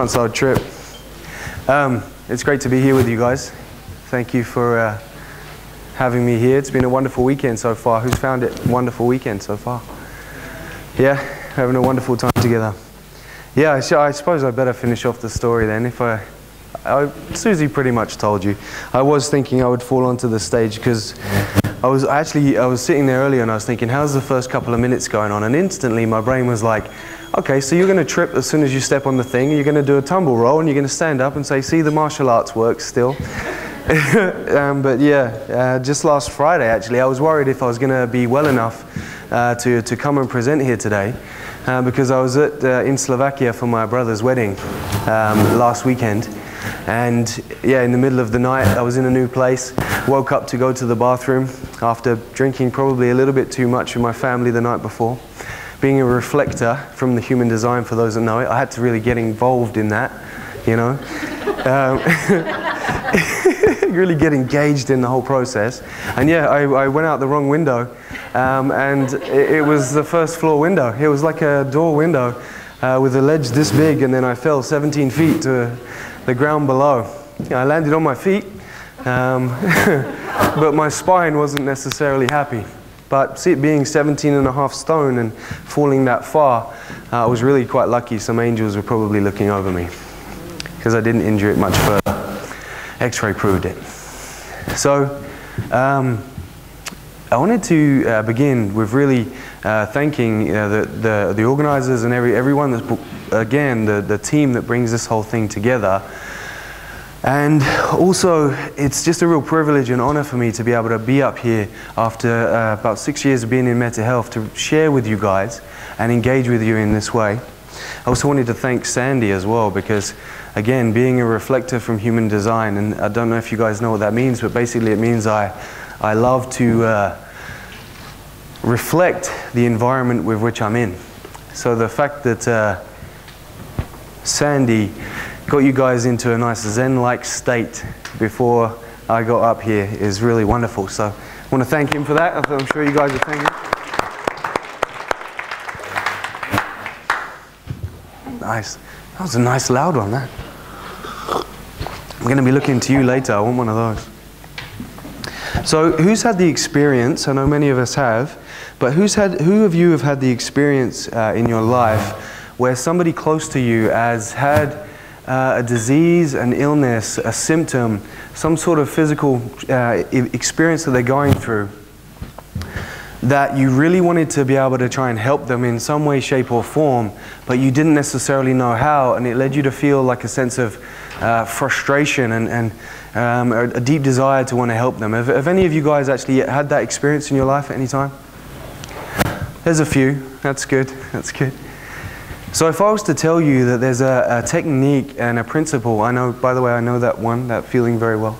front side trip. It's great to be here with you guys. Thank you for having me here. It's been a wonderful weekend so far. Who's found it a wonderful weekend so far? Yeah, having a wonderful time together. Yeah, I suppose I better finish off the story then. Suzie pretty much told you. I was thinking I would fall onto the stage because I was sitting there earlier and I was thinking, how's the first couple of minutes going on? And instantly my brain was like, okay, so you're going to trip as soon as you step on the thing, and you're going to do a tumble roll, and you're going to stand up and say, see, the martial arts works still. But yeah, just last Friday actually, I was worried if I was going to be well enough to come and present here today, because I was in Slovakia for my brother's wedding last weekend. And yeah, in the middle of the night, I was in a new place, woke up to go to the bathroom after drinking probably a little bit too much with my family the night before. Being a reflector from the human design, for those that know it, I had to really get involved in that, you know. Really get engaged in the whole process. And yeah, I went out the wrong window, and it was the first floor window. It was like a door window with a ledge this big, and then I fell 17 feet to the ground below. I landed on my feet, but my spine wasn't necessarily happy. But see, being 17.5 stone and falling that far, I was really quite lucky. Some angels were probably looking over me because I didn't injure it much further. X-ray proved it. So I wanted to begin with really thanking the organizers and everyone that's, again, the team that brings this whole thing together. And also, it's just a real privilege and honor for me to be able to be up here after about 6 years of being in mental health, to share with you guys and engage with you in this way. I also wanted to thank Sandy as well, because again, being a reflector from human design, and I don't know if you guys know what that means, but basically it means I love to reflect the environment with which I'm in. So the fact that Sandy got you guys into a nice Zen-like state before I got up here is really wonderful. So I want to thank him for that. I'm sure you guys are thanking him. Nice. That was a nice loud one, that. I'm going to be looking to you later. I want one of those. So who's had the experience, I know many of us have, but who of you have had the experience in your life where somebody close to you has had a disease, an illness, a symptom, some sort of physical experience that they're going through, that you really wanted to be able to try and help them in some way, shape or form, but you didn't necessarily know how, and it led you to feel like a sense of frustration and a deep desire to want to help them. Have any of you guys actually had that experience in your life at any time? There's a few. That's good. That's good. So if I was to tell you that there's a technique and a principle, I know, by the way, I know that feeling very well.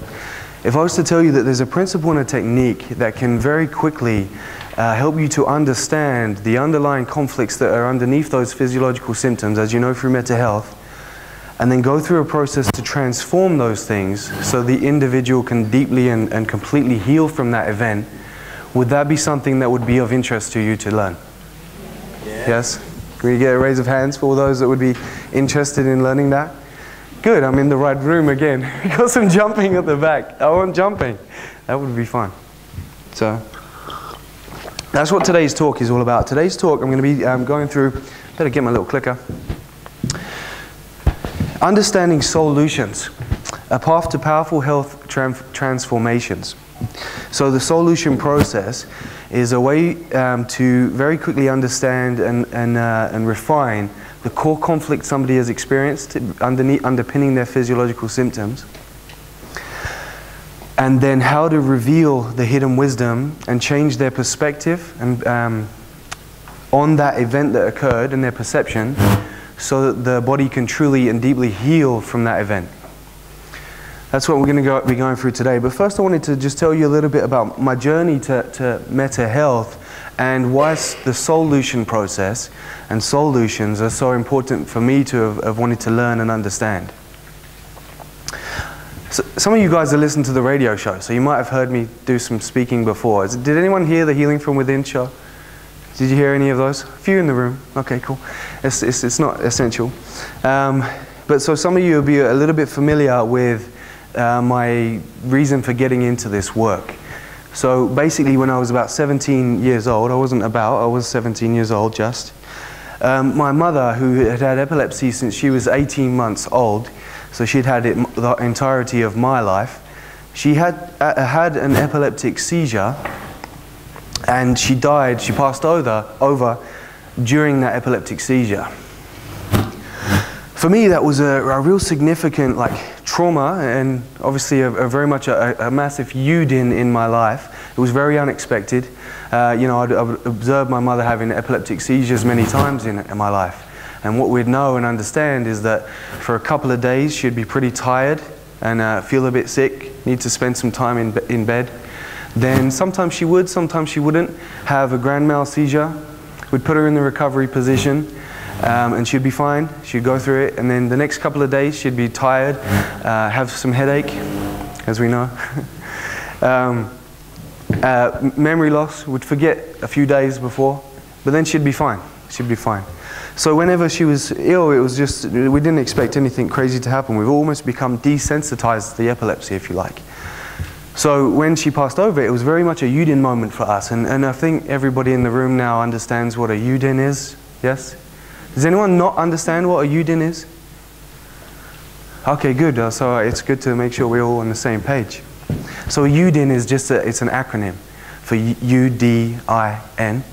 If I was to tell you that there's a principle and a technique that can very quickly help you to understand the underlying conflicts that are underneath those physiological symptoms, as you know through mental health, and then go through a process to transform those things so the individual can deeply and completely heal from that event, would that be something that would be of interest to you to learn? Yeah. Yes? Can we get a raise of hands for all those that would be interested in learning that? Good, I'm in the right room again. We got some jumping at the back. I want jumping. That would be fun. So, that's what today's talk is all about. Today's talk, I'm going to be going through, better get my little clicker. Understanding Soul-utions, a path to powerful health transformations. So the Soul-ution process is a way to very quickly understand and refine the core conflict somebody has experienced underpinning their physiological symptoms, and then how to reveal the hidden wisdom and change their perspective and on that event that occurred and their perception, so that the body can truly and deeply heal from that event. That's what we're going to be going through today. But first I wanted to just tell you a little bit about my journey to meta health and why the Soul-ution process and Soul-utions are so important for me to have wanted to learn and understand. So, some of you guys have listened to the radio show, so you might have heard me do some speaking before. Did anyone hear the Healing from Within show? Did you hear any of those? A few in the room. Okay, cool. It's not essential. But so some of you will be a little bit familiar with my reason for getting into this work. So basically when I was about 17 years old, I was 17 years old just. My mother, who had had epilepsy since she was 18 months old, so she'd had it the entirety of my life, she had an epileptic seizure, and she died, she passed over during that epileptic seizure. For me, that was a real significant trauma, and obviously very much a massive U-din in my life. It was very unexpected. You know, I'd observed my mother having epileptic seizures many times in my life. And what we'd know and understand is that for a couple of days, she'd be pretty tired and feel a bit sick, need to spend some time in bed. Then sometimes she would, sometimes she wouldn't, have a grand mal seizure. We'd put her in the recovery position, and she'd be fine. She'd go through it, and then the next couple of days she'd be tired, have some headache, as we know. Memory loss, would forget a few days before, but then she'd be fine. She'd be fine. So whenever she was ill, it was just, we didn't expect anything crazy to happen. We've almost become desensitized to the epilepsy, if you like. So when she passed over, it was very much a U-din moment for us. And I think everybody in the room now understands what a U-din is. Yes? Does anyone not understand what a U-din is? Okay, good. So it's good to make sure we're all on the same page. So a U-din is just it's an acronym for U-D-I-N.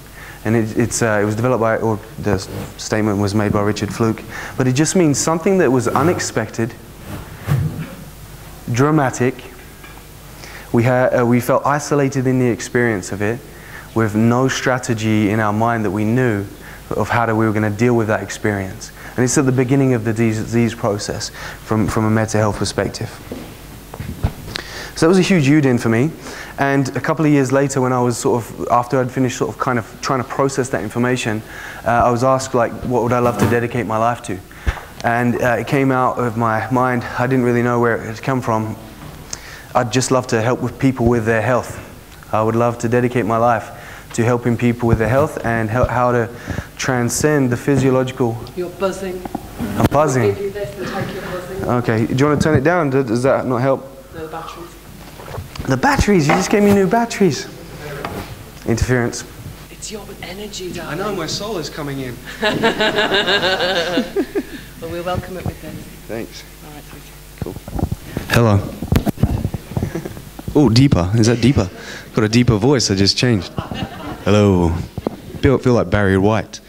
And it was developed by, or the statement was made by Richard Fluke. But it just means something that was unexpected, dramatic. We felt isolated in the experience of it, with no strategy in our mind that we knew of how we were going to deal with that experience. And it's at the beginning of the disease process from a mental health perspective. So that was a huge U-din for me. And a couple of years later, when I was after I'd finished kind of trying to process that information, I was asked, what would I love to dedicate my life to? And it came out of my mind. I didn't really know where it had come from. I'd just love to help with people with their health. I would love to dedicate my life to helping people with their health and how to transcend the physiological... You're buzzing. I'm buzzing. I'll give you this and take your buzzing. Okay, do you want to turn it down? Does that not help? No, the batteries. The batteries? You just gave me new batteries. Interference. It's your energy, darling. I know, my soul is coming in. Well, we'll welcome it with this. Thanks. All right, sweetie. Cool. Hello. Oh, deeper. Is that deeper? Got a deeper voice. I just changed. Hello. Feel like Barry White.